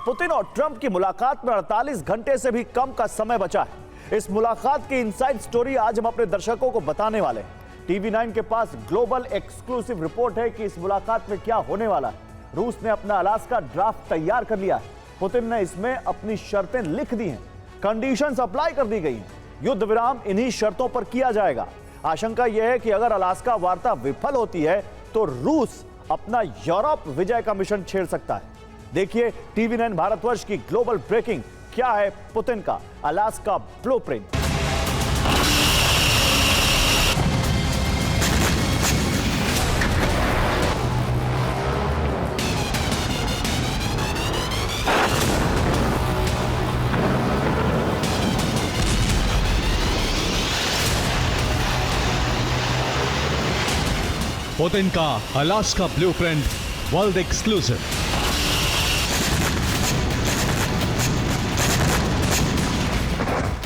Putin और Trump की मुलाकात में 48 घंटे से भी कम का समय बचा है। इस मुलाकात की इनसाइड स्टोरी आज हम अपने दर्शकों को बताने वाले हैं। टीवी 9 के पास ग्लोबल एक्सक्लूसिव रिपोर्ट है कि इस मुलाकात में क्या होने वाला है। रूस ने अपना अलास्का ड्राफ्ट तैयार कर लिया है। पुतिन ने इसमें अपनी शर्तें लिख दी हैं, कंडीशंस अप्लाई कर दी गई हैं। युद्ध विराम इन्हीं शर्तों पर किया जाएगा। आशंका यह है कि अगर अलास्का वार्ता विफल होती है तो रूस अपना यूरोप विजय का मिशन छेड़ सकता है। देखिए टीवी 9 भारतवर्ष की ग्लोबल ब्रेकिंग, क्या है पुतिन का अलास्का ब्लूप्रिंट। पुतिन का अलास्का ब्लूप्रिंट वर्ल्ड एक्सक्लूसिव।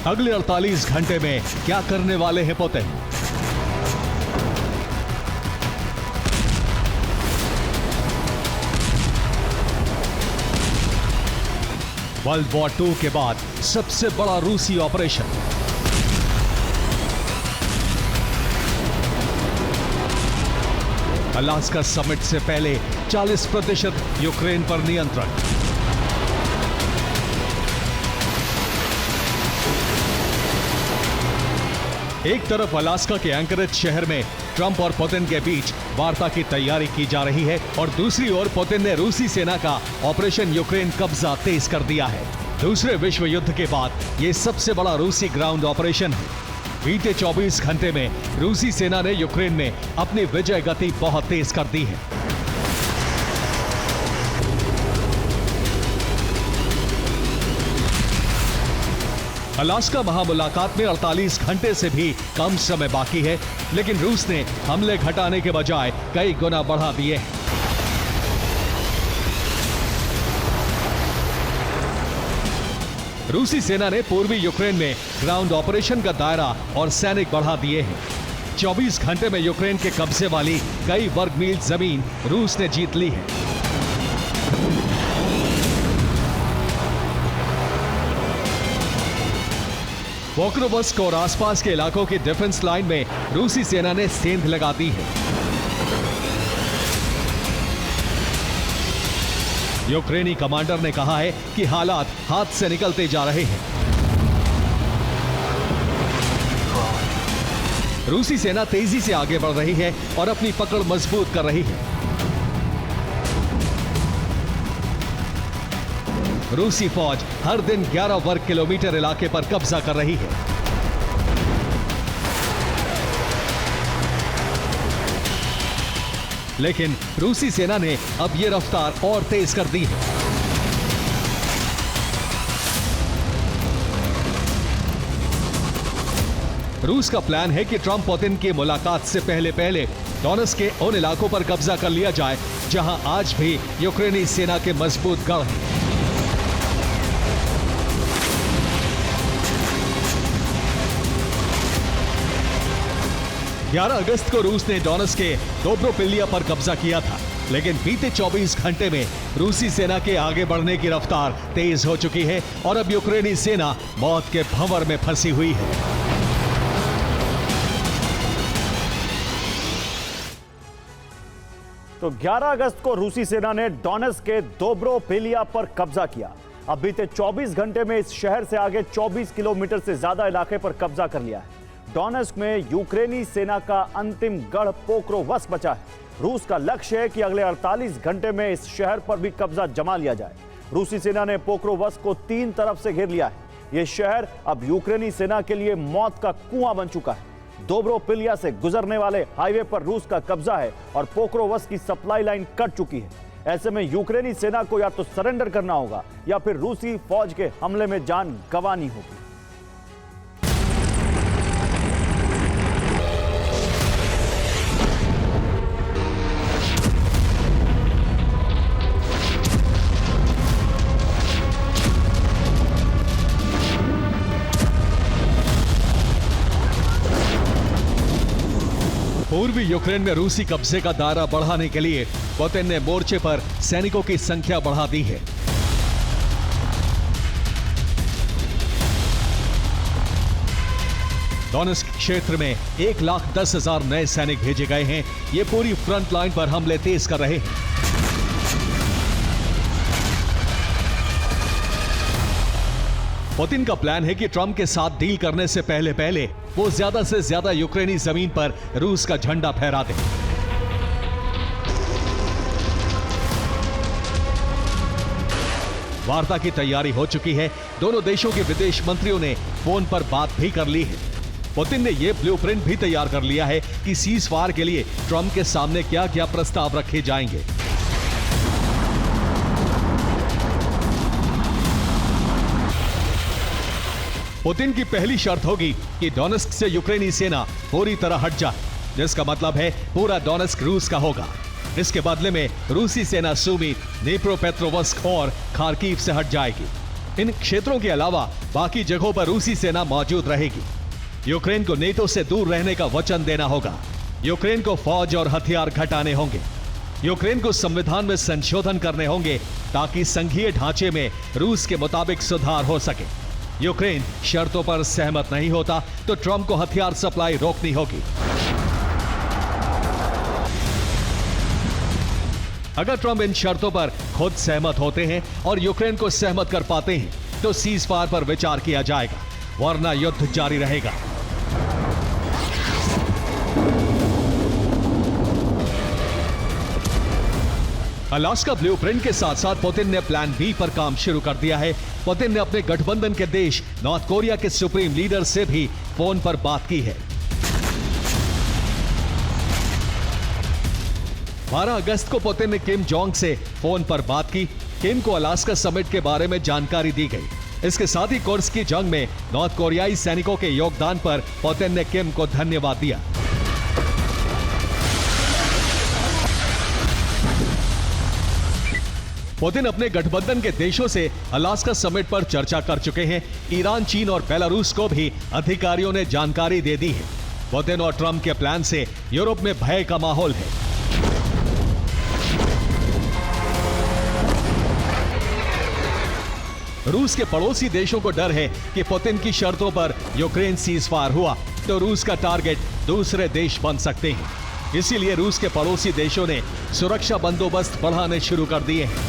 अगले 48 घंटे में क्या करने वाले हैं पुतिन? वर्ल्ड वॉर 2 के बाद सबसे बड़ा रूसी ऑपरेशन। अलास्का समिट से पहले 40% यूक्रेन पर नियंत्रण। एक तरफ अलास्का के एंकरेज शहर में ट्रंप और पुतिन के बीच वार्ता की तैयारी की जा रही है और दूसरी ओर पुतिन ने रूसी सेना का ऑपरेशन यूक्रेन कब्जा तेज कर दिया है। दूसरे विश्व युद्ध के बाद यह सबसे बड़ा रूसी ग्राउंड ऑपरेशन है। बीते 24 घंटे में रूसी सेना ने यूक्रेन में अपनी विजय गति बहुत तेज कर दी है। अलास्का महामुलाकात में 48 घंटे से भी कम समय बाकी है, लेकिन रूस ने हमले घटाने के बजाय कई गुना बढ़ा दिए हैं। रूसी सेना ने पूर्वी यूक्रेन में ग्राउंड ऑपरेशन का दायरा और सैनिक बढ़ा दिए हैं। 24 घंटे में यूक्रेन के कब्जे वाली कई वर्ग मील जमीन रूस ने जीत ली है। पोक्रोवस्क और आसपास के इलाकों की डिफेंस लाइन में रूसी सेना ने सेंध लगा दी है। यूक्रेनी कमांडर ने कहा है कि हालात हाथ से निकलते जा रहे हैं। रूसी सेना तेजी से आगे बढ़ रही है और अपनी पकड़ मजबूत कर रही है। रूसी फौज हर दिन 11 वर्ग किलोमीटर इलाके पर कब्जा कर रही है। लेकिन रूसी सेना ने अब यह रफ्तार और तेज कर दी है। रूस का प्लान है कि ट्रंप पुतिन की मुलाकात से पहले डोनेट्स्क के उन इलाकों पर कब्जा कर लिया जाए जहां आज भी यूक्रेनी सेना के मजबूत गढ़ हैं। 11 अगस्त को रूस ने डोनेट्स्क के दोब्रोपिलिया पर कब्जा किया था, लेकिन बीते 24 घंटे में रूसी सेना के आगे बढ़ने की रफ्तार तेज हो चुकी है और अब यूक्रेनी सेना मौत के भंवर में फंसी हुई है। तो 11 अगस्त को रूसी सेना ने डोनेट्स्क के दोब्रोपिलिया पर कब्जा किया। अब बीते 24 घंटे में इस शहर से आगे 24 किलोमीटर से ज्यादा इलाके पर कब्जा कर लिया है। डोनेट्स्क में यूक्रेनी सेना का अंतिम गढ़ पोक्रोवस्क बचा है। रूस का लक्ष्य है कि अगले 48 घंटे में इस शहर पर भी कब्जा जमा लिया जाए। रूसी सेना ने पोक्रोवस्क को 3 तरफ से घेर लिया है। यह शहर अब यूक्रेनी सेना के लिए मौत का कुआं बन चुका है। दोब्रोपिलिया से गुजरने वाले हाईवे पर रूस का कब्जा है और पोक्रोवस्क की सप्लाई लाइन कट चुकी है। ऐसे में यूक्रेनी सेना को या तो सरेंडर करना होगा या फिर रूसी फौज के हमले में जान गंवानी होगी। पूर्वी यूक्रेन में रूसी कब्जे का दायरा बढ़ाने के लिए पुतिन ने मोर्चे पर सैनिकों की संख्या बढ़ा दी है। डोनेस्क क्षेत्र में 1,10,000 नए सैनिक भेजे गए हैं। ये पूरी फ्रंट लाइन पर हमले तेज कर रहे हैं। पुतिन का प्लान है कि ट्रंप के साथ डील करने से पहले वो ज्यादा से ज्यादा यूक्रेनी जमीन पर रूस का झंडा फहरा दे। वार्ता की तैयारी हो चुकी है। दोनों देशों के विदेश मंत्रियों ने फोन पर बात भी कर ली है। पुतिन ने यह ब्लूप्रिंट भी तैयार कर लिया है कि सीज फायर के लिए ट्रंप के सामने क्या क्या प्रस्ताव रखे जाएंगे। पुतिन की पहली शर्त होगी कि डोनेस्क से यूक्रेनी सेना पूरी तरह हट जाए, जिसका मतलब है पूरा डोनेस्क रूस का होगा। इसके बदले में रूसी सेना सूमी, दनीप्रोपेट्रोव्स्क और खार्किव से हट जाएगी। इन क्षेत्रों के अलावा बाकी जगहों पर रूसी सेना मौजूद रहेगी। यूक्रेन को नेटो से दूर रहने का वचन देना होगा। यूक्रेन को फौज और हथियार घटाने होंगे। यूक्रेन को संविधान में संशोधन करने होंगे ताकि संघीय ढांचे में रूस के मुताबिक सुधार हो सके। यूक्रेन शर्तों पर सहमत नहीं होता तो ट्रंप को हथियार सप्लाई रोकनी होगी। अगर ट्रंप इन शर्तों पर खुद सहमत होते हैं और यूक्रेन को सहमत कर पाते हैं तो सीज फायर पर विचार किया जाएगा, वरना युद्ध जारी रहेगा। अलास्का ब्लूप्रिंट के साथ साथ पुतिन ने प्लान बी पर काम शुरू कर दिया है। पुतिन ने अपने गठबंधन के देश नॉर्थ कोरिया के सुप्रीम लीडर से भी फोन पर बात की है। 12 अगस्त को पुतिन ने किम जोंग से फोन पर बात की। किम को अलास्का समिट के बारे में जानकारी दी गई। इसके साथ ही कुर्स्क की जंग में नॉर्थ कोरियाई सैनिकों के योगदान पर पुतिन ने किम को धन्यवाद दिया। पुतिन अपने गठबंधन के देशों से अलास्का समिट पर चर्चा कर चुके हैं। ईरान, चीन और बेलारूस को भी अधिकारियों ने जानकारी दे दी है। पुतिन और ट्रंप के प्लान से यूरोप में भय का माहौल है। रूस के पड़ोसी देशों को डर है कि पुतिन की शर्तों पर यूक्रेन सीज फायर हुआ तो रूस का टारगेट दूसरे देश बन सकते हैं। इसीलिए रूस के पड़ोसी देशों ने सुरक्षा बंदोबस्त बढ़ाने शुरू कर दिए हैं।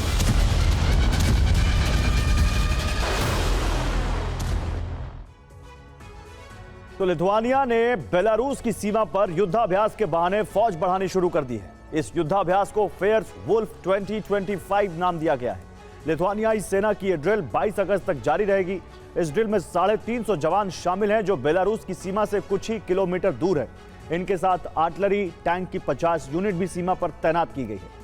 तो लिथुआनिया ने बेलारूस की सीमा पर युद्धाभ्यास के बहाने फौज बढ़ानी शुरू कर दी है। इस युद्धाभ्यास को फेयर्स वुल्फ 2025 नाम दिया गया है। लिथुआनियाई सेना की यह ड्रिल 22 अगस्त तक जारी रहेगी। इस ड्रिल में 350 जवान शामिल हैं जो बेलारूस की सीमा से कुछ ही किलोमीटर दूर है। इनके साथ आर्टिलरी टैंक की 50 यूनिट भी सीमा पर तैनात की गई है।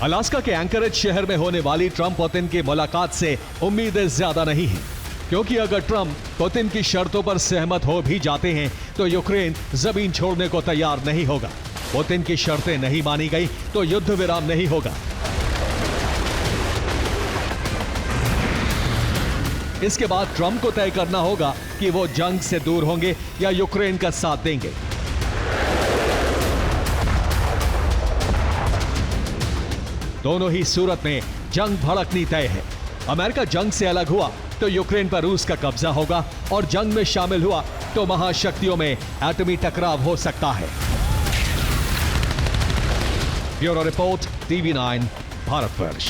अलास्का के एंकरेज शहर में होने वाली ट्रंप पुतिन की मुलाकात से उम्मीदें ज्यादा नहीं हैं, क्योंकि अगर ट्रंप पुतिन की शर्तों पर सहमत हो भी जाते हैं तो यूक्रेन जमीन छोड़ने को तैयार नहीं होगा। पुतिन की शर्तें नहीं मानी गई तो युद्ध विराम नहीं होगा। इसके बाद ट्रंप को तय करना होगा कि वो जंग से दूर होंगे या यूक्रेन का साथ देंगे। दोनों ही सूरत में जंग भड़कनी तय है। अमेरिका जंग से अलग हुआ तो यूक्रेन पर रूस का कब्जा होगा और जंग में शामिल हुआ तो महाशक्तियों में एटमी टकराव हो सकता है। Bureau report, TV9 Bharatvarsh.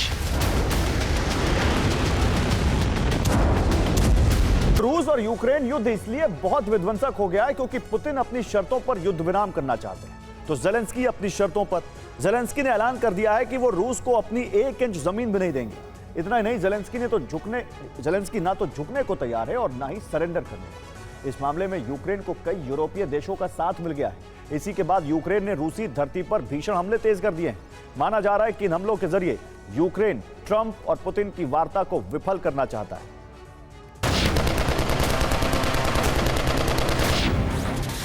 रूस और यूक्रेन युद्ध इसलिए बहुत विध्वंसक हो गया है क्योंकि पुतिन अपनी शर्तों पर युद्ध विराम करना चाहते हैं, तो ज़ेलेंस्की अपनी शर्तों पर। ज़ेलेंस्की ने ऐलान कर दिया है कि वो रूस को अपनी 1 इंच जमीन भी नहीं देंगे। इतना ही नहीं, ज़ेलेंस्की ना तो झुकने को तैयार है और ना ही सरेंडर करने को। इस मामले में यूक्रेन को कई यूरोपीय देशों का साथ मिल गया है। इसी के बाद यूक्रेन ने रूसी धरती पर भीषण हमले तेज कर दिए हैं। माना जा रहा है कि इन हमलों के जरिए यूक्रेन ट्रंप और पुतिन की वार्ता को विफल करना चाहता है।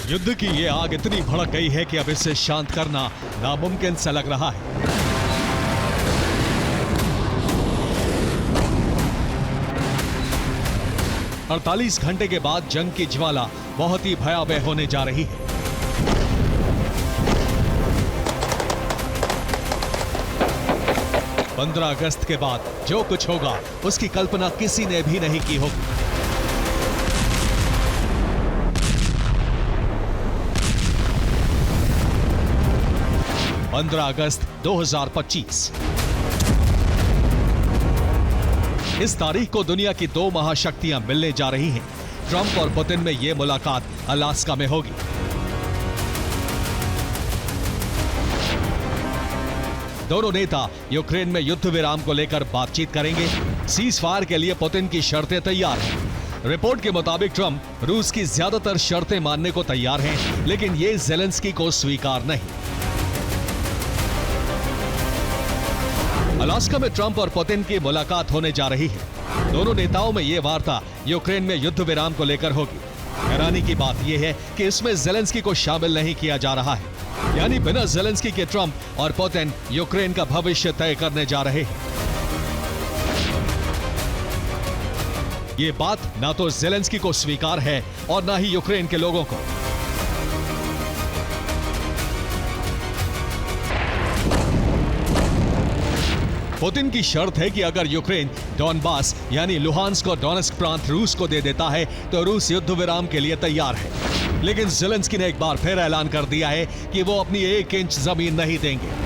युद्ध की ये आग इतनी भड़क गई है कि अब इसे शांत करना नामुमकिन सा लग रहा है। अड़तालीस घंटे के बाद जंग की ज्वाला बहुत ही भयावह होने जा रही है। 15 अगस्त के बाद जो कुछ होगा उसकी कल्पना किसी ने भी नहीं की होगी। अगस्त 2025 इस तारीख को दुनिया की दो महाशक्तियां मिलने जा रही हैं। ट्रंप और पुतिन में यह मुलाकात अलास्का में होगी। दोनों नेता यूक्रेन में युद्ध विराम को लेकर बातचीत करेंगे। सीज फायर के लिए पुतिन की शर्तें तैयार हैं। रिपोर्ट के मुताबिक ट्रंप रूस की ज्यादातर शर्तें मानने को तैयार हैं, लेकिन ये ज़ेलेंस्की को स्वीकार नहीं। अलास्का में ट्रंप और पुतिन की मुलाकात होने जा रही है। दोनों नेताओं में यह वार्ता यूक्रेन में युद्ध विराम को लेकर होगी। हैरानी की बात यह है कि इसमें ज़ेलेंस्की को शामिल नहीं किया जा रहा है, यानी बिना ज़ेलेंस्की के ट्रंप और पुतिन यूक्रेन का भविष्य तय करने जा रहे हैं। ये बात ना तो ज़ेलेंस्की को स्वीकार है और ना ही यूक्रेन के लोगों को। पुतिन की शर्त है कि अगर यूक्रेन डॉनबास यानी लुहांस्क और डोनेस्क प्रांत रूस को दे देता है तो रूस युद्ध विराम के लिए तैयार है। लेकिन ज़ेलेंस्की ने एक बार फिर ऐलान कर दिया है कि वो अपनी 1 इंच जमीन नहीं देंगे।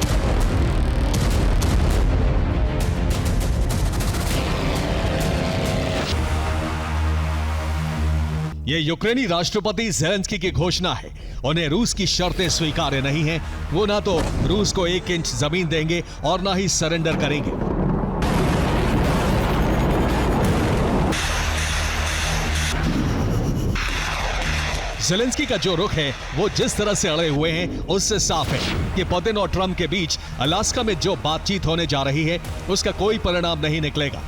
ये यूक्रेनी राष्ट्रपति ज़ेलेंस्की की घोषणा है। उन्हें रूस की शर्तें स्वीकार्य नहीं हैं। वो ना तो रूस को 1 इंच जमीन देंगे और ना ही सरेंडर करेंगे। ज़ेलेंस्की का जो रुख है वो जिस तरह से अड़े हुए हैं उससे साफ है कि पुतिन और ट्रंप के बीच अलास्का में जो बातचीत होने जा रही है उसका कोई परिणाम नहीं निकलेगा।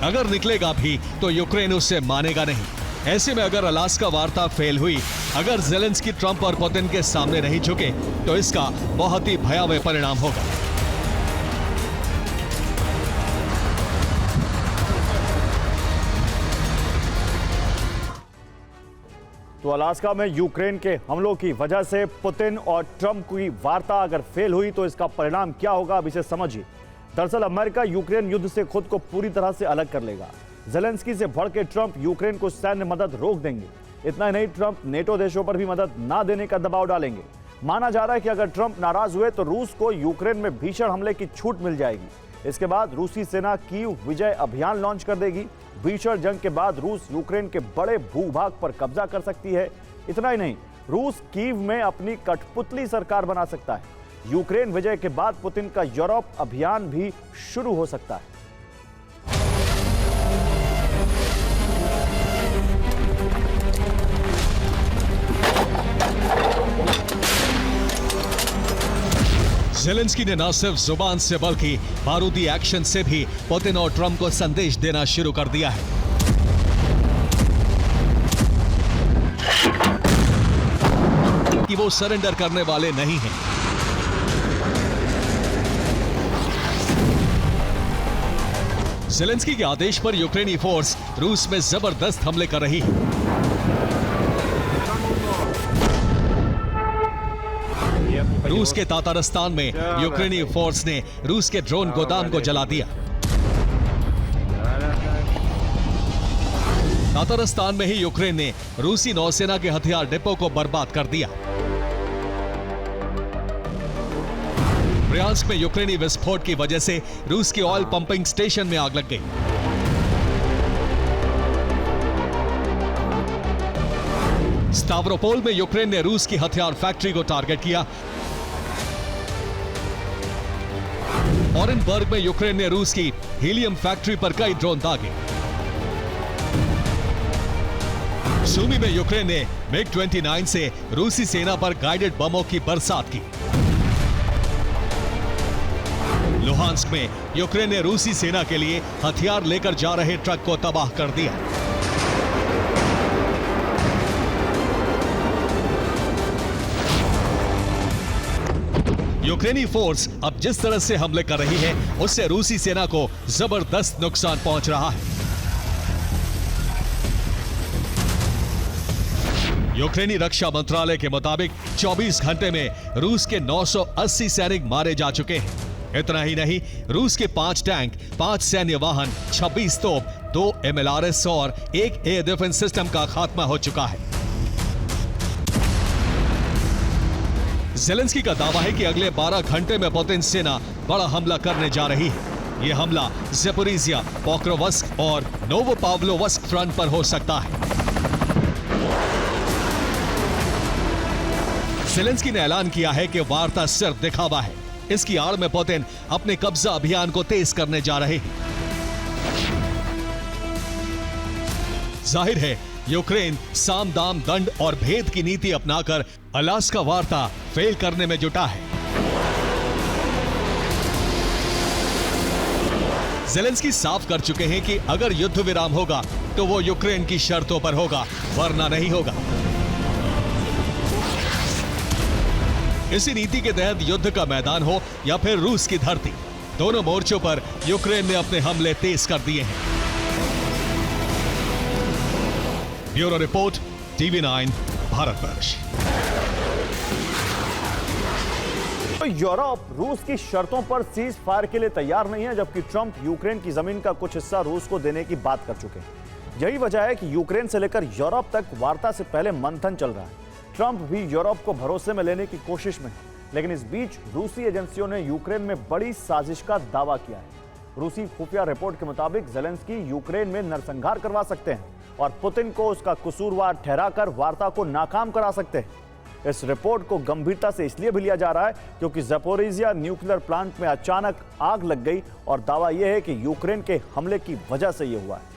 अगर निकलेगा भी तो यूक्रेन उससे मानेगा नहीं। ऐसे में अगर अलास्का वार्ता फेल हुई, अगर ज़ेलेंस्की ट्रंप और पुतिन के सामने नहीं झुके तो इसका बहुत ही भयावह परिणाम होगा। तो अलास्का में यूक्रेन के हमलों की वजह से पुतिन और ट्रंप की वार्ता अगर फेल हुई तो इसका परिणाम क्या होगा, अब इसे समझिए। दरअसल अमेरिका यूक्रेन युद्ध से खुद को पूरी तरह से अलग कर लेगा। ज़ेलेंस्की से भड़के ट्रंप यूक्रेन को सैन्य मदद रोक देंगे। इतना ही नहीं, ट्रंप नेटो देशों पर भी मदद ना देने का दबाव डालेंगे। माना जा रहा है कि अगर ट्रंप नाराज हुए तो रूस को यूक्रेन में भीषण हमले की छूट मिल जाएगी। इसके बाद रूसी सेना कीव विजय अभियान लॉन्च कर देगी। भीषण जंग के बाद रूस यूक्रेन के बड़े भूभाग पर कब्जा कर सकती है। इतना ही नहीं, रूस कीव में अपनी कठपुतली सरकार बना सकता है। यूक्रेन विजय के बाद पुतिन का यूरोप अभियान भी शुरू हो सकता है। ज़ेलेंस्की ने न सिर्फ जुबान से बल्कि बारूदी एक्शन से भी पुतिन और ट्रंप को संदेश देना शुरू कर दिया है। कि वो सरेंडर करने वाले नहीं हैं। ज़ेलेंस्की के आदेश पर यूक्रेनी फोर्स रूस में जबरदस्त हमले कर रही है। रूस के तातारस्तान में यूक्रेनी फोर्स ने रूस के ड्रोन गोदाम को जला दिया। तातारस्तान में ही यूक्रेन ने रूसी नौसेना के हथियार डिपो को बर्बाद कर दिया। ब्रियांस्क में यूक्रेनी विस्फोट की वजह से रूस के ऑयल पंपिंग स्टेशन में आग लग गई। स्टावरोपोल में यूक्रेन ने रूस की हथियार फैक्ट्री को टारगेट किया। ऑरेनबर्ग में यूक्रेन ने रूस की हीलियम फैक्ट्री पर कई ड्रोन दागे। सूमी में यूक्रेन ने MiG-29 से रूसी सेना पर गाइडेड बमों की बरसात की। लुहांस्क में यूक्रेन ने रूसी सेना के लिए हथियार लेकर जा रहे ट्रक को तबाह कर दिया। यूक्रेनी फोर्स अब जिस तरह से हमले कर रही है उससे रूसी सेना को जबरदस्त नुकसान पहुंच रहा है। यूक्रेनी रक्षा मंत्रालय के मुताबिक 24 घंटे में रूस के 980 सैनिक मारे जा चुके हैं। इतना ही नहीं, रूस के 5 टैंक, 5 सैन्य वाहन, 26 तोप, 2 MLRS और 1 एयर डिफेंस सिस्टम का खात्मा हो चुका है। ज़ेलेंस्की का दावा है कि अगले 12 घंटे में पुतिन सेना बड़ा हमला करने जा रही है। यह हमला ज़ेपोरिजिया, पोक्रोवस्क और नोवोपाव्लोवस्क फ्रंट पर हो सकता है। ज़ेलेंस्की ने ऐलान किया है कि वार्ता सिर्फ दिखावा है। इसकी आड़ में पुतिन अपने कब्जा अभियान को तेज करने जा रहे हैं। जाहिर है, यूक्रेन साम दाम दंड और भेद की नीति अपनाकर अलास्का वार्ता फेल करने में जुटा है। ज़ेलेंस्की साफ कर चुके हैं कि अगर युद्ध विराम होगा तो वो यूक्रेन की शर्तों पर होगा, वरना नहीं होगा। इसी नीति के तहत युद्ध का मैदान हो या फिर रूस की धरती, दोनों मोर्चों पर यूक्रेन ने अपने हमले तेज कर दिए हैं। Bureau report, TV9 Bharatvarsh. तो यूरोप रूस की शर्तों पर सीज फायर के लिए तैयार नहीं है, जबकि ट्रंप यूक्रेन की जमीन का कुछ हिस्सा रूस को देने की बात कर चुके हैं। यही वजह है कि यूक्रेन से लेकर यूरोप तक वार्ता से पहले मंथन चल रहा है। ट्रंप भी यूरोप को भरोसे में लेने की कोशिश में है, लेकिन इस बीच रूसी एजेंसियों ने यूक्रेन में बड़ी साजिश का दावा किया है। रूसी खुफिया रिपोर्ट के मुताबिक ज़ेलेंस्की यूक्रेन में नरसंहार करवा सकते हैं और पुतिन को उसका कसूरवार ठहराकर वार्ता को नाकाम करा सकते हैं। इस रिपोर्ट को गंभीरता से इसलिए भी लिया जा रहा है क्योंकि ज़ेपोरिजिया न्यूक्लियर प्लांट में अचानक आग लग गई और दावा यह है कि यूक्रेन के हमले की वजह से यह हुआ है।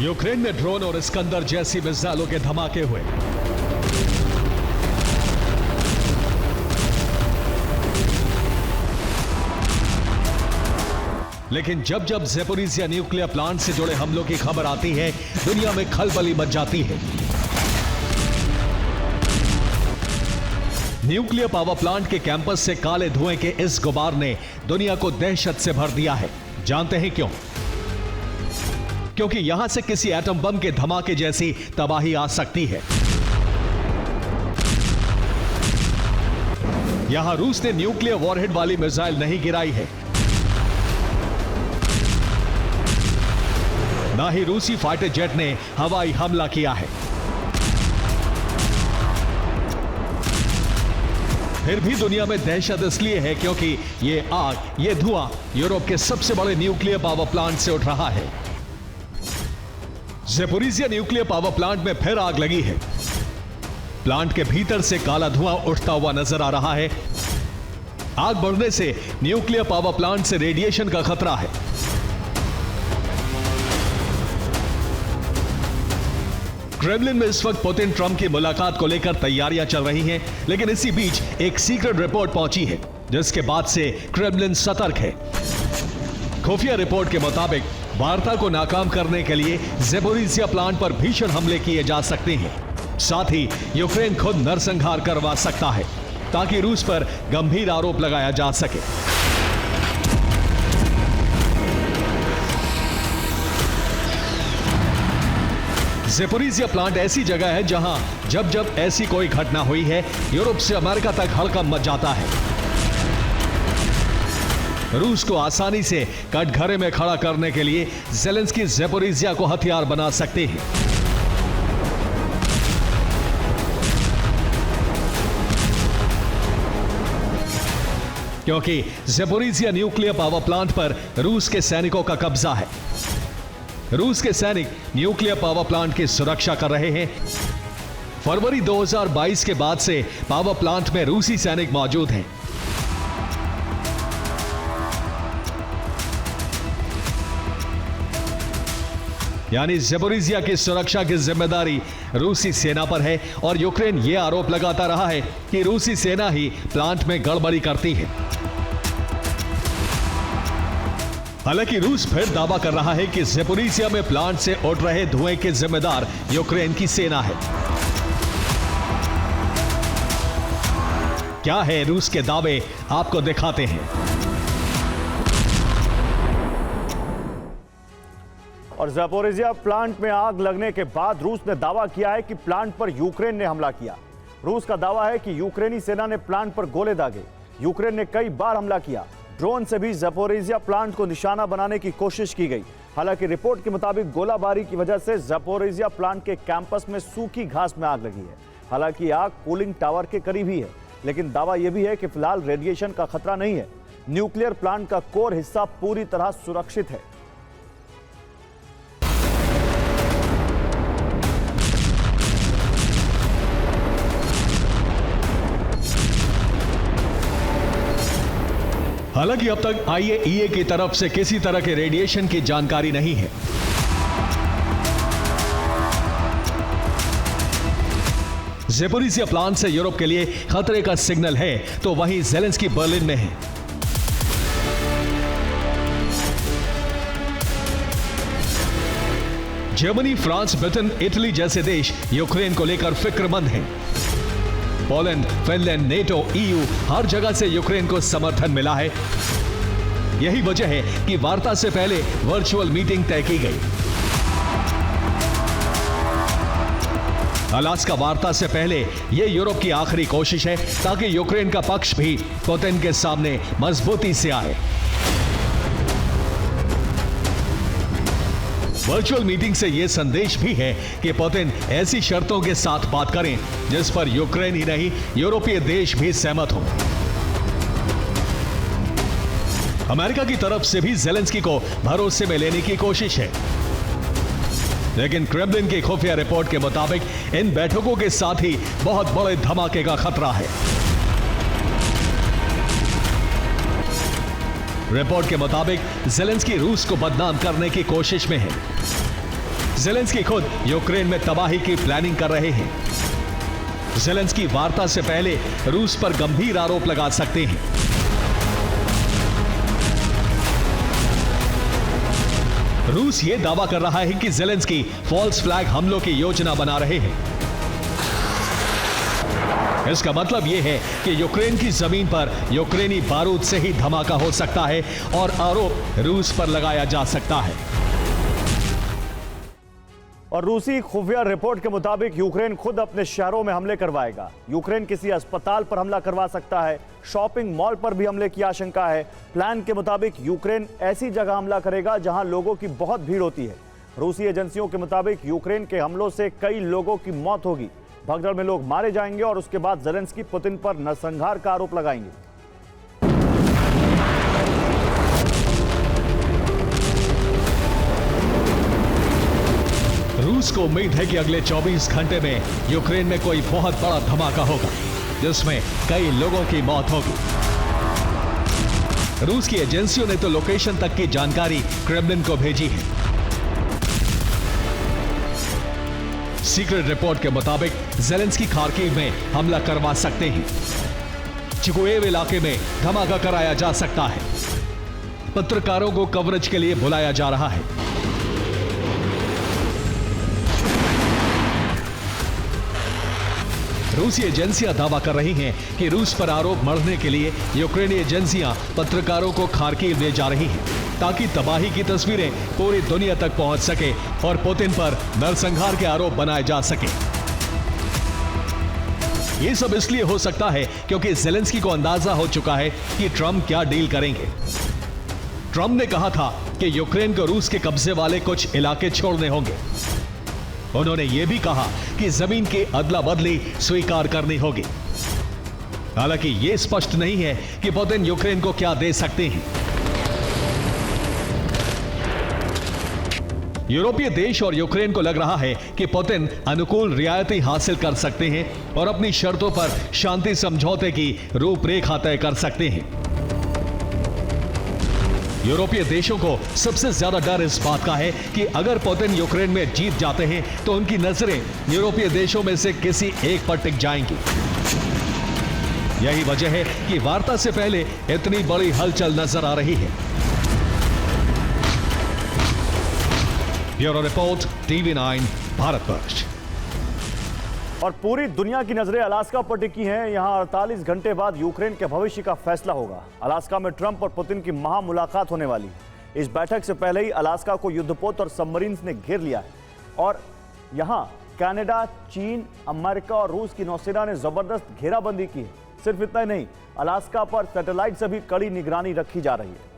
यूक्रेन में ड्रोन और इस्कंदर जैसी मिसाइलों के धमाके हुए। लेकिन जब जब ज़ेपोरिजिया न्यूक्लियर प्लांट से जुड़े हमलों की खबर आती है, दुनिया में खलबली मच जाती है। न्यूक्लियर पावर प्लांट के कैंपस से काले धुएं के इस गुबार ने दुनिया को दहशत से भर दिया है। जानते हैं क्यों? क्योंकि यहां से किसी एटम बम के धमाके जैसी तबाही आ सकती है। यहां रूस ने न्यूक्लियर वॉरहेड वाली मिसाइल नहीं गिराई है, ना ही रूसी फाइटर जेट ने हवाई हमला किया है। फिर भी दुनिया में दहशत इसलिए है क्योंकि ये आग, ये धुआं यूरोप के सबसे बड़े न्यूक्लियर पावर प्लांट से उठ रहा है। ज़ेपोरिजिया न्यूक्लियर पावर प्लांट में फिर आग लगी है। प्लांट के भीतर से काला धुआं उठता हुआ नजर आ रहा है। आग बढ़ने से न्यूक्लियर पावर प्लांट से रेडिएशन का खतरा है। क्रेमलिन में इस वक्त पुतिन ट्रंप की मुलाकात को लेकर तैयारियां चल रही हैं, लेकिन इसी बीच एक सीक्रेट रिपोर्ट पहुंची है, जिसके बाद से क्रेमलिन सतर्क है। खुफिया रिपोर्ट के मुताबिक वार्ता को नाकाम करने के लिए ज़ेपोरिजिया प्लांट पर भीषण हमले किए जा सकते हैं। साथ ही यूक्रेन खुद नरसंहार करवा सकता है ताकि रूस पर गंभीर आरोप लगाया जा सके। ज़ेपोरिजिया प्लांट ऐसी जगह है जहां जब जब ऐसी कोई घटना हुई है, यूरोप से अमेरिका तक हड़कंप मच जाता है। रूस को आसानी से कटघरे में खड़ा करने के लिए ज़ेलेंस्की ज़ेपोरिजिया को हथियार बना सकते हैं। क्योंकि ज़ेपोरिजिया न्यूक्लियर पावर प्लांट पर रूस के सैनिकों का कब्जा है। रूस के सैनिक न्यूक्लियर पावर प्लांट की सुरक्षा कर रहे हैं। फरवरी 2022 के बाद से पावर प्लांट में रूसी सैनिक मौजूद हैं। यानी ज़ेपोरिजिया की सुरक्षा की जिम्मेदारी रूसी सेना पर है और यूक्रेन यह आरोप लगाता रहा है कि रूसी सेना ही प्लांट में गड़बड़ी करती है। हालांकि रूस फिर दावा कर रहा है कि ज़ेपोरिजिया में प्लांट से उठ रहे धुएं के जिम्मेदार यूक्रेन की सेना है। क्या है रूस के दावे, आपको दिखाते हैं। और ज़पोरिज़िया प्लांट में आग लगने के बाद रूस ने दावा किया है कि प्लांट पर यूक्रेन ने हमला किया। रूस का दावा है कि यूक्रेनी सेना ने प्लांट पर गोले दागे। यूक्रेन ने कई बार हमला किया। ड्रोन से भी ज़पोरिज़िया प्लांट को निशाना बनाने की कोशिश की गई। हालांकि रिपोर्ट के मुताबिक गोलाबारी की वजह से ज़पोरिज़िया प्लांट के कैंपस में सूखी घास में आग लगी है। हालांकि आग कूलिंग टावर के करीब ही है, लेकिन दावा यह भी है कि फिलहाल रेडिएशन का खतरा नहीं है। न्यूक्लियर प्लांट का कोर हिस्सा पूरी तरह सुरक्षित है। हालांकि अब तक IAEA की तरफ से किसी तरह के रेडिएशन की जानकारी नहीं है। ज़पोरिज़िया प्लांट से यूरोप के लिए खतरे का सिग्नल है, तो वहीं ज़ेलेंस्की बर्लिन में है। जर्मनी, फ्रांस, ब्रिटेन, इटली जैसे देश यूक्रेन को लेकर फिक्रमंद हैं। पोलैंड, फिनलैंड, नेटो, EU हर जगह से यूक्रेन को समर्थन मिला है। यही वजह है कि वार्ता से पहले वर्चुअल मीटिंग तय की गई। अलास्का वार्ता से पहले यह यूरोप की आखिरी कोशिश है ताकि यूक्रेन का पक्ष भी पुतिन के सामने मजबूती से आए। वर्चुअल मीटिंग से यह संदेश भी है कि पुतिन ऐसी शर्तों के साथ बात करें जिस पर यूक्रेन ही नहीं यूरोपीय देश भी सहमत हों। अमेरिका की तरफ से भी ज़ेलेंस्की को भरोसे में लेने की कोशिश है, लेकिन क्रेमलिन की खुफिया रिपोर्ट के मुताबिक इन बैठकों के साथ ही बहुत बड़े धमाके का खतरा है। रिपोर्ट के मुताबिक ज़ेलेंस्की रूस को बदनाम करने की कोशिश में है। ज़ेलेंस्की खुद यूक्रेन में तबाही की प्लानिंग कर रहे हैं। ज़ेलेंस्की वार्ता से पहले रूस पर गंभीर आरोप लगा सकते हैं। रूस यह दावा कर रहा है कि ज़ेलेंस्की फॉल्स फ्लैग हमलों की योजना बना रहे हैं। इसका मतलब यह है कि यूक्रेन की जमीन पर यूक्रेनी बारूद से ही धमाका हो सकता है और आरोप रूस पर लगाया जा सकता है। और रूसी खुफिया रिपोर्ट के मुताबिक यूक्रेन खुद अपने शहरों में हमले करवाएगा। यूक्रेन किसी अस्पताल पर हमला करवा सकता है। शॉपिंग मॉल पर भी हमले की आशंका है। प्लान के मुताबिक यूक्रेन ऐसी जगह हमला करेगा जहां लोगों की बहुत भीड़ होती है। रूसी एजेंसियों के मुताबिक यूक्रेन के हमलों से कई लोगों की मौत होगी। भगदड़ में लोग मारे जाएंगे और उसके बाद ज़ेलेंस्की पुतिन पर नरसंहार का आरोप लगाएंगे। रूस को उम्मीद है कि अगले 24 घंटे में यूक्रेन में कोई बहुत बड़ा धमाका होगा जिसमें कई लोगों की मौत होगी। रूस की एजेंसियों ने तो लोकेशन तक की जानकारी क्रेमलिन को भेजी है। सीक्रेट रिपोर्ट के मुताबिक ज़ेलेंस्की खार्किव में हमला करवा सकते हैं। चिकोएव इलाके में धमाका कराया जा सकता है। पत्रकारों को कवरेज के लिए बुलाया जा रहा है। रूसी एजेंसियां दावा कर रही हैं कि रूस पर आरोप मढ़ने के लिए यूक्रेनी एजेंसियां पत्रकारों को खार्किव ले जा रही हैं ताकि तबाही की तस्वीरें पूरी दुनिया तक पहुंच सके और पुतिन पर नरसंहार के आरोप बनाए जा सके। यह सब इसलिए हो सकता है क्योंकि ज़ेलेंस्की को अंदाजा हो चुका है कि ट्रंप क्या डील करेंगे। ट्रंप ने कहा था कि यूक्रेन को रूस के कब्जे वाले कुछ इलाके छोड़ने होंगे। उन्होंने यह भी कहा कि जमीन की अदला बदली स्वीकार करनी होगी। हालांकि यह स्पष्ट नहीं है कि पुतिन यूक्रेन को क्या दे सकते हैं। यूरोपीय देश और यूक्रेन को लग रहा है कि पुतिन अनुकूल रियायतें हासिल कर सकते हैं और अपनी शर्तों पर शांति समझौते की रूपरेखा तय कर सकते हैं। यूरोपीय देशों को सबसे ज्यादा डर इस बात का है कि अगर पुतिन यूक्रेन में जीत जाते हैं तो उनकी नजरें यूरोपीय देशों में से किसी एक पर टिक जाएंगी। यही वजह है कि वार्ता से पहले इतनी बड़ी हलचल नजर आ रही है। Bureau report, TV9 Bharatvarsh. और पूरी दुनिया की नजरें अलास्का पर टिकी हैं। यहां 48 घंटे बाद यूक्रेन के भविष्य का फैसला होगा। अलास्का में ट्रंप और पुतिन की महामुलाकात होने वाली है। इस बैठक से पहले ही अलास्का को युद्धपोत और सबमरीन्स ने घेर लिया है और यहां कनाडा, चीन, अमेरिका और रूस की नौसेना ने जबरदस्त घेराबंदी की है। सिर्फ इतना ही नहीं, अलास्का पर सैटेलाइट से भी कड़ी निगरानी रखी जा रही है।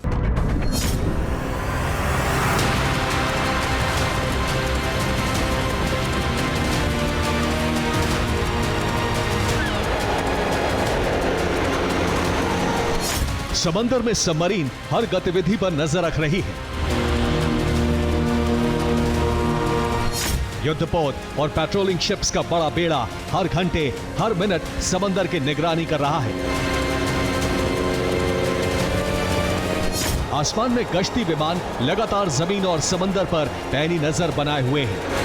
समंदर में सबमरीन हर गतिविधि पर नजर रख रही है। युद्धपोत और पेट्रोलिंग शिप्स का बड़ा बेड़ा हर घंटे, हर मिनट समंदर की निगरानी कर रहा है। आसमान में गश्ती विमान लगातार जमीन और समंदर पर पैनी नजर बनाए हुए हैं।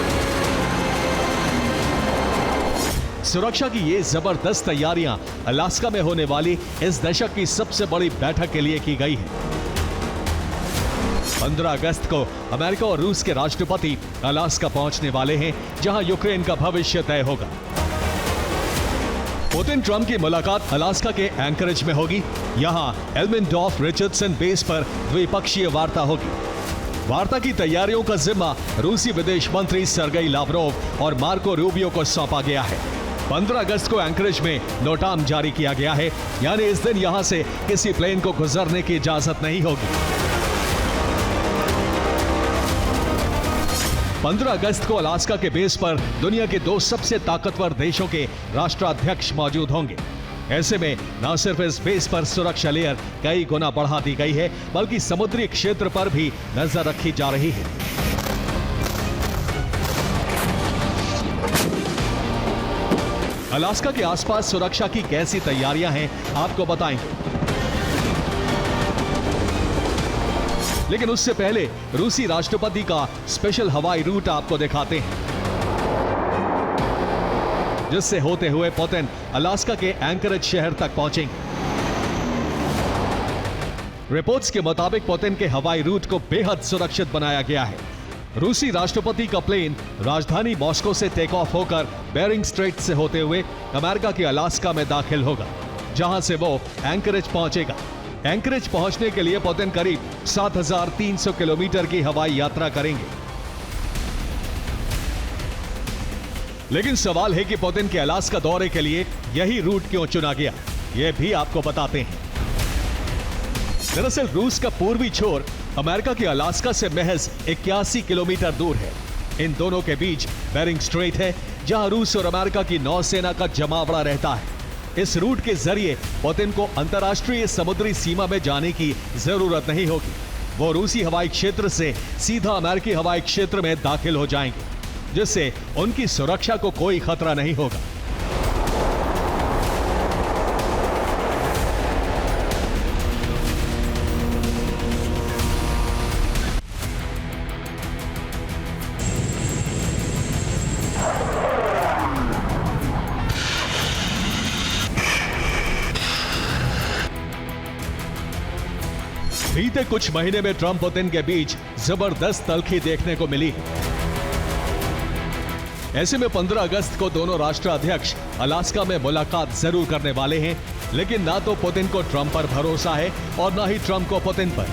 सुरक्षा की ये जबरदस्त तैयारियां अलास्का में होने वाली इस दशक की सबसे बड़ी बैठक के लिए की गई है। 15 अगस्त को अमेरिका और रूस के राष्ट्रपति अलास्का पहुंचने वाले हैं, जहां यूक्रेन का भविष्य तय होगा। पुतिन ट्रंप की मुलाकात अलास्का के एंकरेज में होगी। यहां एल्मिंडॉर्फ रिचर्डसन बेस पर द्विपक्षीय वार्ता होगी। वार्ता की तैयारियों का जिम्मा रूसी विदेश मंत्री सर्गेई लावरोव और मार्को रूबियो को सौंपा गया है। 15 अगस्त को एंकरेज में नोटाम जारी किया गया है, यानी इस दिन यहां से किसी प्लेन को गुजरने की इजाजत नहीं होगी। 15 अगस्त को अलास्का के बेस पर दुनिया के 2 सबसे ताकतवर देशों के राष्ट्राध्यक्ष मौजूद होंगे। ऐसे में न सिर्फ इस बेस पर सुरक्षा लेयर कई गुना बढ़ा दी गई है, बल्कि समुद्री क्षेत्र पर भी नजर रखी जा रही है। अलास्का के आसपास सुरक्षा की कैसी तैयारियां हैं, आपको बताएंगे। लेकिन उससे पहले रूसी राष्ट्रपति का स्पेशल हवाई रूट आपको दिखाते हैं, जिससे होते हुए पुतिन अलास्का के एंकरेज शहर तक पहुंचेंगे। रिपोर्ट्स के मुताबिक पुतिन के हवाई रूट को बेहद सुरक्षित बनाया गया है। रूसी राष्ट्रपति का प्लेन राजधानी मॉस्को से टेक ऑफ होकर बेरिंग स्ट्रेट से होते हुए अमेरिका के अलास्का में दाखिल होगा, जहां से वो एंकरेज पहुंचेगा। एंकरेज पहुंचने के लिए पुतिन करीब 7,300 किलोमीटर की हवाई यात्रा करेंगे। लेकिन सवाल है कि पुतिन के अलास्का दौरे के लिए यही रूट क्यों चुना गया, यह भी आपको बताते हैं। दरअसल रूस का पूर्वी छोर अमेरिका के अलास्का से महज 81 किलोमीटर दूर है। इन दोनों के बीच बेरिंग स्ट्रेट है, जहां रूस और अमेरिका की नौसेना का जमावड़ा रहता है। इस रूट के जरिए पुतिन को अंतर्राष्ट्रीय समुद्री सीमा में जाने की जरूरत नहीं होगी। वो रूसी हवाई क्षेत्र से सीधा अमेरिकी हवाई क्षेत्र में दाखिल हो जाएंगे, जिससे उनकी सुरक्षा को कोई खतरा नहीं होगा। बीते कुछ महीने में ट्रंप पुतिन के बीच जबरदस्त तल्खी देखने को मिली है। ऐसे में 15 अगस्त को दोनों राष्ट्राध्यक्ष अलास्का में मुलाकात जरूर करने वाले हैं, लेकिन ना तो पुतिन को ट्रंप पर भरोसा है और ना ही ट्रंप को पुतिन पर।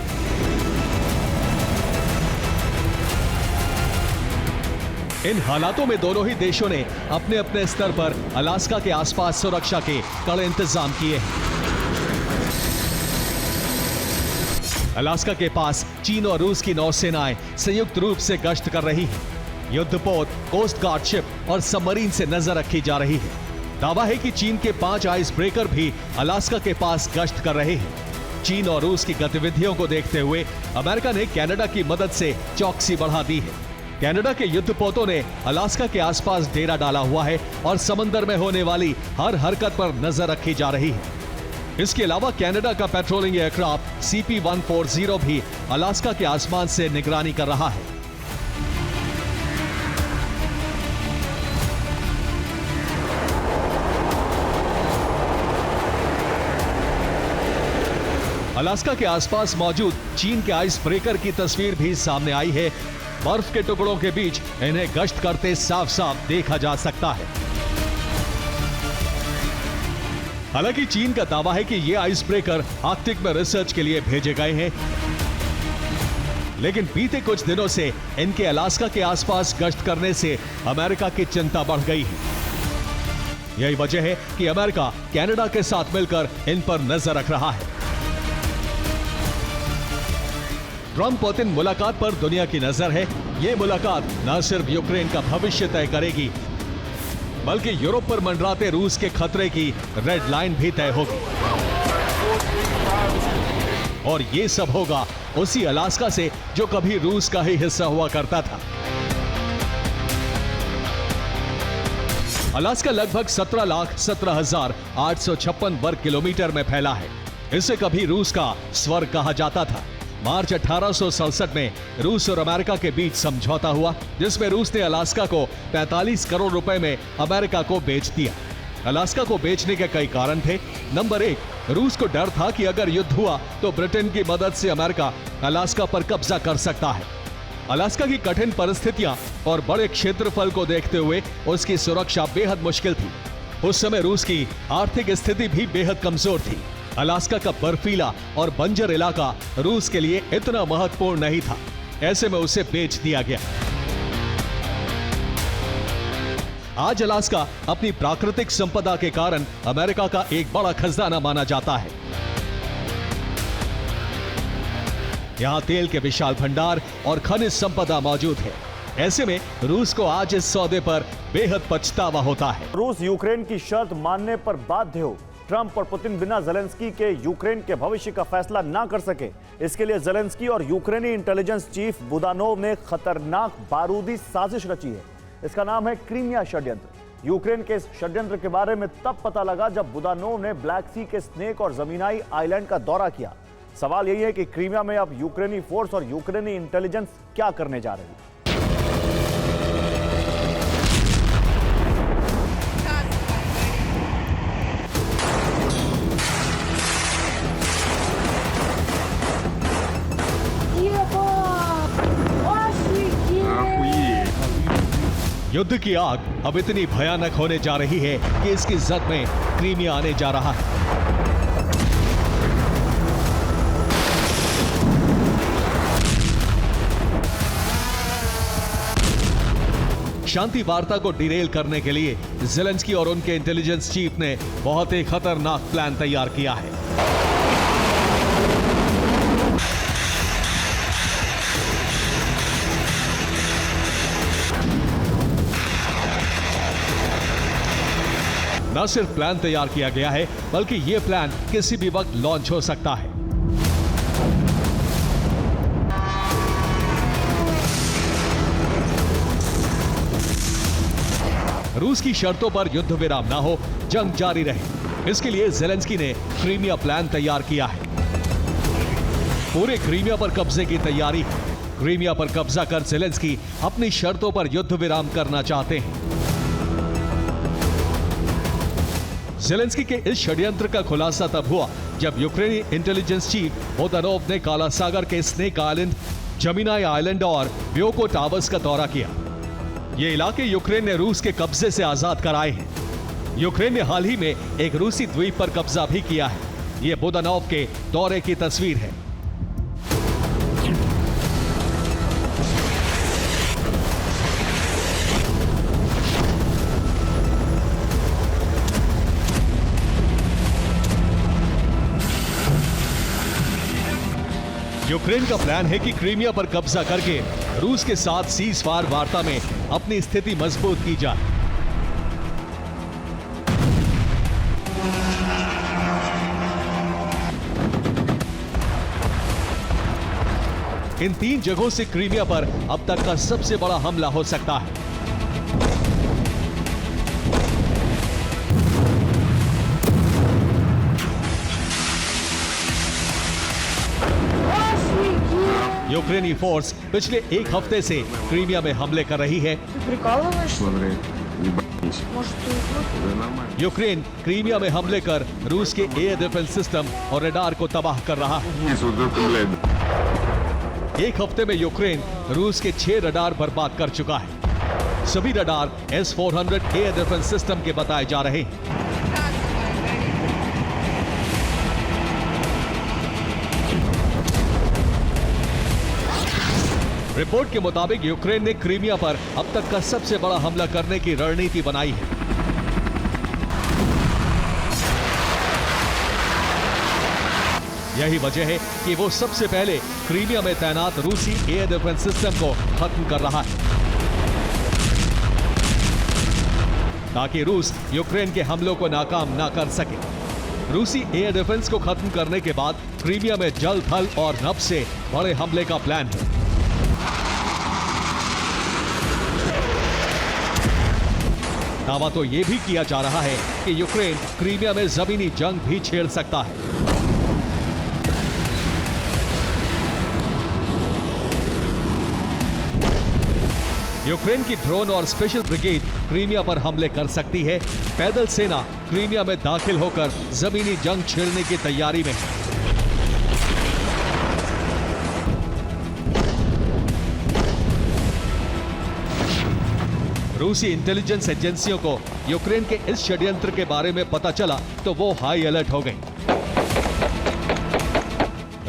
इन हालातों में दोनों ही देशों ने अपने अपने स्तर पर अलास्का के आसपास सुरक्षा के कड़े इंतजाम किए हैं। अलास्का के पास चीन और रूस की नौसेनाएं संयुक्त रूप से गश्त कर रही हैं। युद्धपोत, कोस्ट गार्ड शिप और सबमरीन से नजर रखी जा रही है। दावा है कि चीन के 5 आइस ब्रेकर भी अलास्का के पास गश्त कर रहे हैं। चीन और रूस की गतिविधियों को देखते हुए अमेरिका ने कनाडा की मदद से चौकसी बढ़ा दी है। कनाडा के युद्धपोतों ने अलास्का के आसपास डेरा डाला हुआ है और समंदर में होने वाली हर हरकत पर नजर रखी जा रही है। इसके अलावा कनाडा का पेट्रोलिंग एयरक्राफ्ट CP-140 भी अलास्का के आसमान से निगरानी कर रहा है। अलास्का के आसपास मौजूद चीन के आइस ब्रेकर की तस्वीर भी सामने आई है। बर्फ के टुकड़ों के बीच इन्हें गश्त करते साफ साफ देखा जा सकता है। हालांकि चीन का दावा है कि ये आइस ब्रेकर आर्कटिक में रिसर्च के लिए भेजे गए हैं। लेकिन बीते कुछ दिनों से इनके अलास्का के आसपास गश्त करने से अमेरिका की चिंता बढ़ गई है। यही वजह है कि अमेरिका कनाडा के साथ मिलकर इन पर नजर रख रहा है। ट्रंप पुतिन मुलाकात पर दुनिया की नजर है। यह मुलाकात न सिर्फ यूक्रेन का भविष्य तय करेगी, बल्कि यूरोप पर मंडराते रूस के खतरे की रेड लाइन भी तय होगी। और ये सब होगा उसी अलास्का से जो कभी रूस का ही हिस्सा हुआ करता था। अलास्का लगभग 17,17,856 वर्ग किलोमीटर में फैला है। इसे कभी रूस का स्वर्ग कहा जाता था। मार्च 1867 में रूस और अमेरिका के बीच समझौता हुआ, जिसमें रूस ने अलास्का को 45 करोड़ रुपए में अमेरिका को बेच दिया। अलास्का को बेचने के कई कारण थे। नंबर 1, रूस को डर था कि अगर युद्ध हुआ तो ब्रिटेन की मदद से अमेरिका अलास्का पर कब्जा कर सकता है। अलास्का की कठिन परिस्थितियां और बड़े क्षेत्रफल को देखते हुए उसकी सुरक्षा बेहद मुश्किल थी। उस समय रूस की आर्थिक स्थिति भी बेहद कमजोर थी। अलास्का का बर्फीला और बंजर इलाका रूस के लिए इतना महत्वपूर्ण नहीं था। ऐसे में उसे बेच दिया गया। आज अलास्का अपनी प्राकृतिक संपदा के कारण अमेरिका का एक बड़ा खजाना माना जाता है। यहां तेल के विशाल भंडार और खनिज संपदा मौजूद है। ऐसे में रूस को आज इस सौदे पर बेहद पछतावा होता है। रूस यूक्रेन की शर्त मानने पर बाध्य हो। ट्रंप और पुतिन बिना ज़ेलेंस्की के यूक्रेन के भविष्य का फैसला ना कर सके। इसके लिए ज़ेलेंस्की और यूक्रेनी इंटेलिजेंस चीफ बुदानोव ने खतरनाक बारूदी साजिश रची है। इसका नाम है क्रीमिया षड्यंत्र। यूक्रेन के इस षड्यंत्र के बारे में तब पता लगा जब बुदानोव ने ब्लैक सी के स्नेक और जमीनाई आइलैंड का दौरा किया। सवाल यही है कि क्रीमिया में अब यूक्रेनी फोर्स और यूक्रेनी इंटेलिजेंस क्या करने जा रही है। युद्ध की आग अब इतनी भयानक होने जा रही है कि इसकी जद में क्रीमिया आने जा रहा है। शांति वार्ता को डिरेल करने के लिए ज़ेलेंस्की और उनके इंटेलिजेंस चीफ ने बहुत ही खतरनाक प्लान तैयार किया है। न सिर्फ प्लान तैयार किया गया है, बल्कि यह प्लान किसी भी वक्त लॉन्च हो सकता है। रूस की शर्तों पर युद्ध विराम ना हो, जंग जारी रहे, इसके लिए ज़ेलेंस्की ने क्रीमिया प्लान तैयार किया है। पूरे क्रीमिया पर कब्जे की तैयारी है। क्रीमिया पर कब्जा कर ज़ेलेंस्की अपनी शर्तों पर युद्ध विराम करना चाहते हैं। ज़ेलेंस्की के इस षड्यंत्र का खुलासा तब हुआ जब यूक्रेनी इंटेलिजेंस चीफ बुदानोव ने काला सागर के स्नेक आइलैंड, जमीनाई आइलैंड और ब्योको टावर्स का दौरा किया। ये इलाके यूक्रेन ने रूस के कब्जे से आजाद कराए हैं। यूक्रेन ने हाल ही में एक रूसी द्वीप पर कब्जा भी किया है। ये बुदानोव के दौरे की तस्वीर है। यूक्रेन का प्लान है कि क्रीमिया पर कब्जा करके रूस के साथ सीज फायर वार्ता में अपनी स्थिति मजबूत की जाए। इन 3 जगहों से क्रीमिया पर अब तक का सबसे बड़ा हमला हो सकता है। यूक्रेनी फोर्स पिछले 1 हफ्ते से क्रीमिया में हमले कर रही है। यूक्रेन क्रीमिया में हमले कर रूस के एयर डिफेंस सिस्टम और रडार को तबाह कर रहा है। 1 हफ्ते में यूक्रेन रूस के 6 रडार बर्बाद कर चुका है। सभी radar S-400 air defence system के बताए जा रहे हैं। रिपोर्ट के मुताबिक यूक्रेन ने क्रीमिया पर अब तक का सबसे बड़ा हमला करने की रणनीति बनाई है। यही वजह है कि वो सबसे पहले क्रीमिया में तैनात रूसी एयर डिफेंस सिस्टम को खत्म कर रहा है, ताकि रूस यूक्रेन के हमलों को नाकाम ना कर सके। रूसी एयर डिफेंस को खत्म करने के बाद क्रीमिया में जल, थल और नभ से बड़े हमले का प्लान है। दावा तो यह भी किया जा रहा है कि यूक्रेन क्रीमिया में जमीनी जंग भी छेड़ सकता है। यूक्रेन की ड्रोन और स्पेशल ब्रिगेड क्रीमिया पर हमले कर सकती है। पैदल सेना क्रीमिया में दाखिल होकर जमीनी जंग छेड़ने की तैयारी में है। रूसी इंटेलिजेंस एजेंसियों को यूक्रेन के इस षड्यंत्र के बारे में पता चला तो वो हाई अलर्ट हो गई।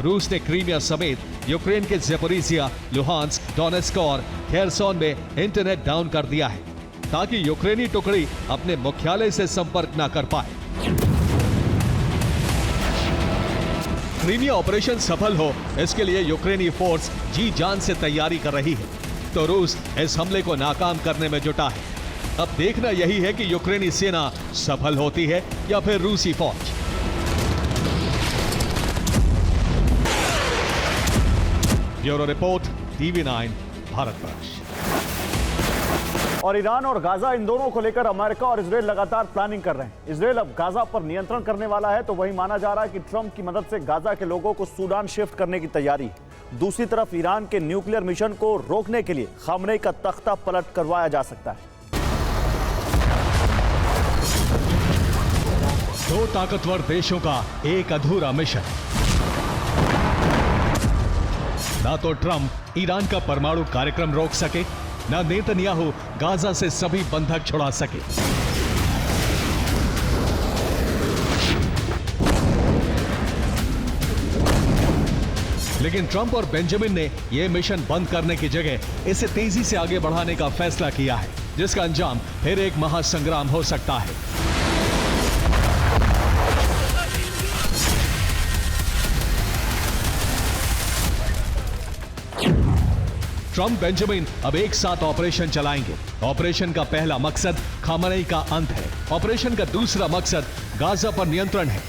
रूस ने क्रीमिया समेत यूक्रेन के ज़ेपोरिजिया, लुहांस्क, डोनेस्क और खेरसोन में इंटरनेट डाउन कर दिया है, ताकि यूक्रेनी टुकड़ी अपने मुख्यालय से संपर्क न कर पाए। क्रीमिया ऑपरेशन सफल हो, इसके लिए यूक्रेनी फोर्स जी जान से तैयारी कर रही है, तो रूस इस हमले को नाकाम करने में जुटा है। अब देखना यही है कि यूक्रेनी सेना सफल होती है या फिर रूसी फौज। Bureau report, TV9 Bharatvarsh. और ईरान और गाजा, इन दोनों को लेकर अमेरिका और इजराइल लगातार प्लानिंग कर रहे हैं। इजराइल अब गाजा पर नियंत्रण करने वाला है, तो वही माना जा रहा है कि ट्रंप की मदद से गाजा के लोगों को सूडान शिफ्ट करने की तैयारी है। दूसरी तरफ ईरान के न्यूक्लियर मिशन को रोकने के लिए खामनेई का तख्ता पलट करवाया जा सकता है। दो ताकतवर देशों का एक अधूरा मिशन। ना तो ट्रंप ईरान का परमाणु कार्यक्रम रोक सके, ना नेतन्याहू गाजा से सभी बंधक छुड़ा सके। लेकिन ट्रंप और बेंजामिन ने यह मिशन बंद करने की जगह इसे तेजी से आगे बढ़ाने का फैसला किया है, जिसका अंजाम फिर एक महासंग्राम हो सकता है। ट्रंप बेंजामिन अब एक साथ ऑपरेशन चलाएंगे। ऑपरेशन का पहला मकसद खामनेई का अंत है। ऑपरेशन का दूसरा मकसद गाजा पर नियंत्रण है।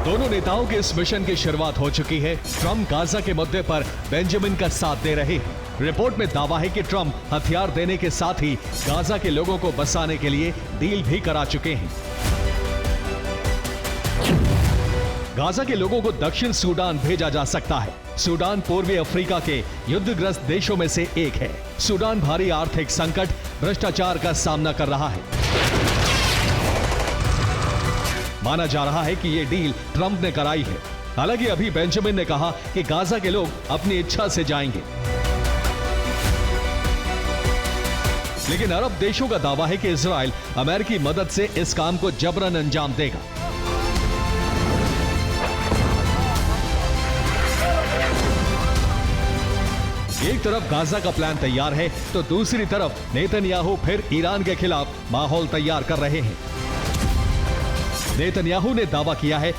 दोनों नेताओं के इस मिशन की शुरुआत हो चुकी है। ट्रंप गाजा के मुद्दे पर बेंजामिन का साथ दे रहे हैं। रिपोर्ट में दावा है कि ट्रंप हथियार देने के साथ ही गाजा के लोगों को बसाने के लिए डील भी करा चुके हैं। गाजा के लोगों को दक्षिण सूडान भेजा जा सकता है। सूडान पूर्वी अफ्रीका के युद्धग्रस्त देशों में से एक है। सूडान भारी आर्थिक संकट, भ्रष्टाचार का सामना कर रहा है। माना जा रहा है कि यह डील ट्रंप ने कराई है। हालांकि अभी बेंजामिन ने कहा कि गाजा के लोग अपनी इच्छा से जाएंगे। लेकिन अरब देशों का दावा है कि इजराइल अमेरिकी मदद से इस काम को जबरन अंजाम देगा। एक तरफ गाजा का प्लान तैयार है, तो दूसरी तरफ नेतन्याहू फिर ईरान के खिलाफ माहौल तैयार कर रहे हैं। नेतन्याहू ने दावा किया है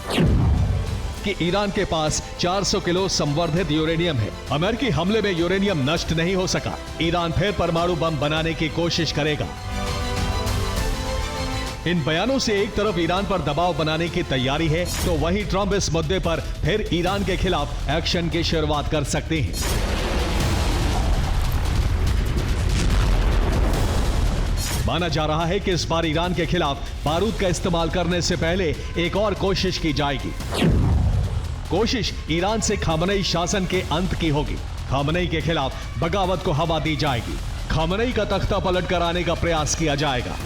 कि ईरान के पास 400 किलो संवर्धित यूरेनियम है। अमेरिकी हमले में यूरेनियम नष्ट नहीं हो सका। ईरान फिर परमाणु बम बनाने की कोशिश करेगा। इन बयानों से एक तरफ ईरान पर दबाव बनाने की तैयारी है, तो वहीं ट्रंप इस मुद्दे पर फिर ईरान के खिलाफ एक्शन की शुरुआत कर सकते हैं। माना जा रहा है कि इस बार ईरान के खिलाफ बारूद का इस्तेमाल करने से पहले एक और कोशिश की जाएगी। कोशिश ईरान से खामनेई शासन के अंत की होगी। खामनेई के खिलाफ बगावत को हवा दी जाएगी। खामनेई का तख्ता पलट कर आने का प्रयास किया जाएगा।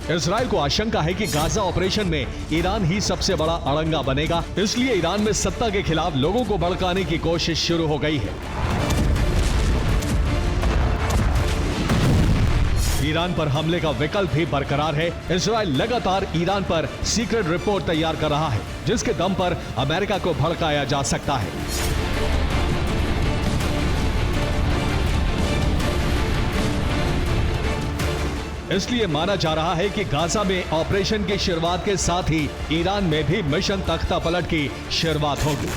इजराइल को आशंका है कि गाजा ऑपरेशन में ईरान ही सबसे बड़ा अड़ंगा बनेगा, इसलिए ईरान में सत्ता के खिलाफ लोगों को भड़काने की कोशिश शुरू हो गई है। ईरान पर हमले का विकल्प भी बरकरार है। इजराइल लगातार ईरान पर सीक्रेट रिपोर्ट तैयार कर रहा है, जिसके दम पर अमेरिका को भड़काया जा सकता है। इसलिए माना जा रहा है कि गाजा में ऑपरेशन की शुरुआत के साथ ही ईरान में भी मिशन तख्ता पलट की शुरुआत होगी।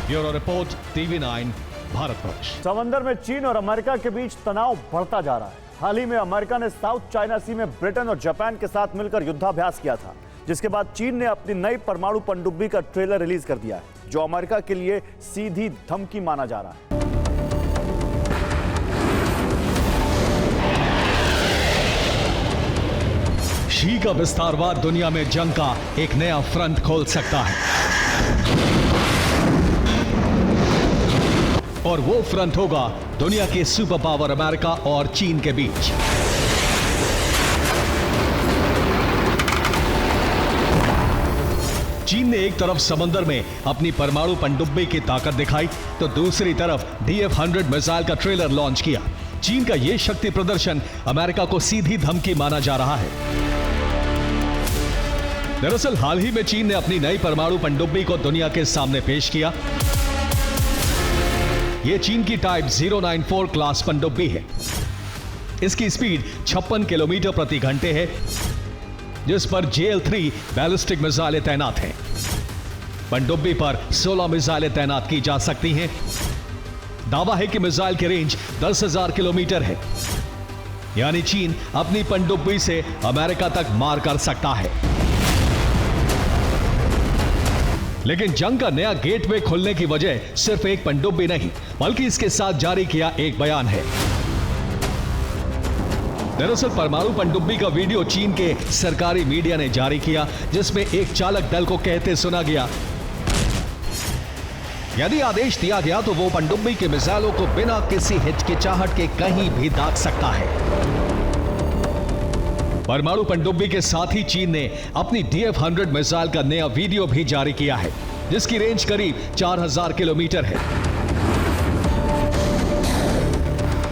Bureau report, TV9 Bharatvarsh. समंदर में चीन और अमेरिका के बीच तनाव बढ़ता जा रहा है। हाल ही में अमेरिका ने साउथ चाइना सी में ब्रिटेन और जापान के साथ मिलकर युद्धाभ्यास किया था, जिसके बाद चीन ने अपनी नई परमाणु पनडुब्बी का ट्रेलर रिलीज कर दिया है, जो अमेरिका के लिए सीधी धमकी माना जा रहा है। शी का विस्तारवाद दुनिया में जंग का एक नया फ्रंट खोल सकता है, और वो फ्रंट होगा दुनिया के सुपर पावर अमेरिका और चीन के बीच। चीन ने एक तरफ समंदर में अपनी परमाणु पनडुब्बी की ताकत दिखाई, तो दूसरी तरफ DF-100 मिसाइल का ट्रेलर लॉन्च किया। चीन का यह शक्ति प्रदर्शन अमेरिका को सीधी धमकी माना जा रहा है। दरअसल हाल ही में चीन ने अपनी नई परमाणु पनडुब्बी को दुनिया के सामने पेश किया। यह चीन की टाइप 094 क्लास पनडुब्बी है। इसकी स्पीड 56 किलोमीटर प्रति घंटे है, जिस पर JL-3 बैलिस्टिक मिसाइलें तैनात हैं। पनडुब्बी पर 16 मिसाइलें तैनात की जा सकती हैं। दावा है कि मिसाइल की रेंज 10,000 किलोमीटर है, यानी चीन अपनी पनडुब्बी से अमेरिका तक मार कर सकता है। लेकिन जंग का नया गेटवे खुलने की वजह सिर्फ एक पनडुब्बी नहीं, बल्कि इसके साथ जारी किया एक बयान है। दरअसल परमाणु पनडुब्बी का वीडियो चीन के सरकारी मीडिया ने जारी किया, जिसमें एक चालक दल को कहते सुना गया, यदि आदेश दिया गया तो वो पनडुब्बी के मिसाइलों को बिना किसी हिचकिचाहट के कहीं भी दाग सकता है। परमाणु पनडुब्बी के साथ ही चीन ने अपनी DF-100 मिसाइल का नया वीडियो भी जारी किया है, जिसकी रेंज करीब 4000 किलोमीटर है।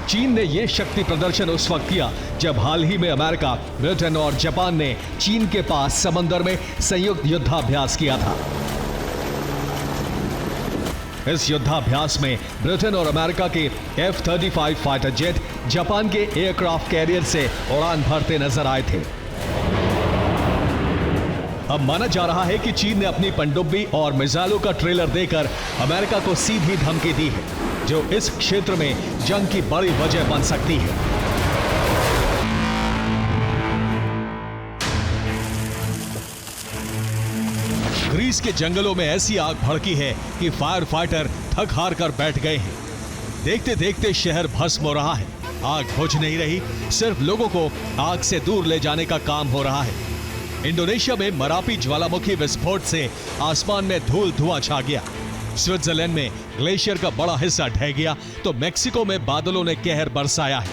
चीन ने यह शक्ति प्रदर्शन उस वक्त किया जब हाल ही में अमेरिका, ब्रिटेन और जापान ने चीन के पास समंदर में संयुक्त युद्धाभ्यास किया था। इस युद्धाभ्यास में ब्रिटेन और अमेरिका के F-35 फाइटर जेट जापान के एयरक्राफ्ट कैरियर से उड़ान भरते नजर आए थे। अब माना जा रहा है कि चीन ने अपनी पनडुब्बी और मिसाइलों का ट्रेलर देकर अमेरिका को सीधी धमकी दी है, जो इस क्षेत्र में जंग की बड़ी वजह बन सकती है। ग्रीस के जंगलों में ऐसी आग भड़की है कि फायर फाइटर थक हार कर बैठ गए हैं। देखते देखते शहर भस्म हो रहा है। आग बुझ नहीं रही, सिर्फ लोगों को आग से दूर ले जाने का काम हो रहा है। इंडोनेशिया में मरापी ज्वालामुखी विस्फोट से आसमान में धूल धुआं छा गया। स्विट्जरलैंड में ग्लेशियर का बड़ा हिस्सा ढह गया, तो मेक्सिको में बादलों ने कहर बरसाया है।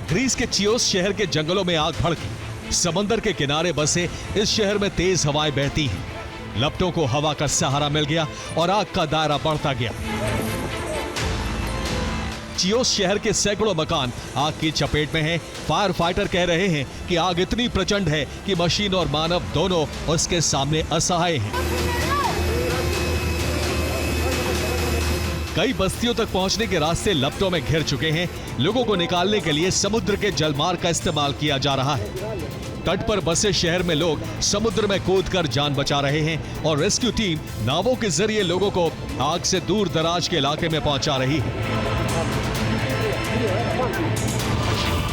ग्रीस के चियोस शहर के जंगलों में आग भड़की। समंदर के किनारे बसे इस शहर में तेज हवाएं बहती हैं। लपटों को हवा का सहारा मिल गया और आग का दायरा बढ़ता गया। चियोस शहर के सैकड़ों मकान आग की चपेट में हैं। फायर फाइटर कह रहे हैं कि आग इतनी प्रचंड है कि मशीन और मानव दोनों उसके सामने असहाय हैं। कई बस्तियों तक पहुंचने के रास्ते लपटों में घिर चुके हैं। लोगों को निकालने के लिए समुद्र के जलमार्ग का इस्तेमाल किया जा रहा है। तट पर बसे शहर में लोग समुद्र में कूदकर जान बचा रहे हैं और रेस्क्यू टीम नावों के जरिए लोगों को आग से दूर दराज के इलाके में पहुंचा रही है।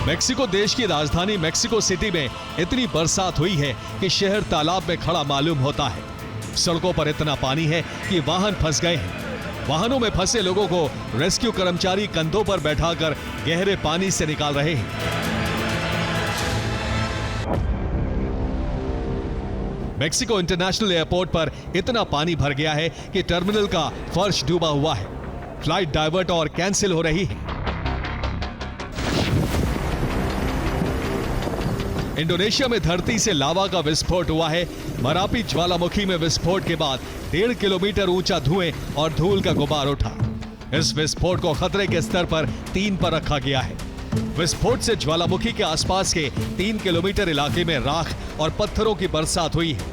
मेक्सिको देश की राजधानी मेक्सिको सिटी में इतनी बरसात हुई है कि शहर तालाब में खड़ा मालूम होता है। सड़कों पर इतना पानी है कि वाहन फंस गए हैं। वाहनों में फंसे लोगों को रेस्क्यू कर्मचारी कंधों पर बैठाकर गहरे पानी से निकाल रहे हैं। मेक्सिको इंटरनेशनल एयरपोर्ट पर इतना पानी भर गया है कि टर्मिनल का फर्श डूबा हुआ है। फ्लाइट डाइवर्ट और कैंसिल हो रही है। इंडोनेशिया में धरती से लावा का विस्फोट हुआ है। मरापी ज्वालामुखी में विस्फोट के बाद 1.5 किलोमीटर ऊंचा धुएं और धूल का गुबार उठा। इस विस्फोट को खतरे के स्तर पर 3 पर रखा गया है। विस्फोट से ज्वालामुखी के आसपास के 3 किलोमीटर इलाके में राख और पत्थरों की बरसात हुई है।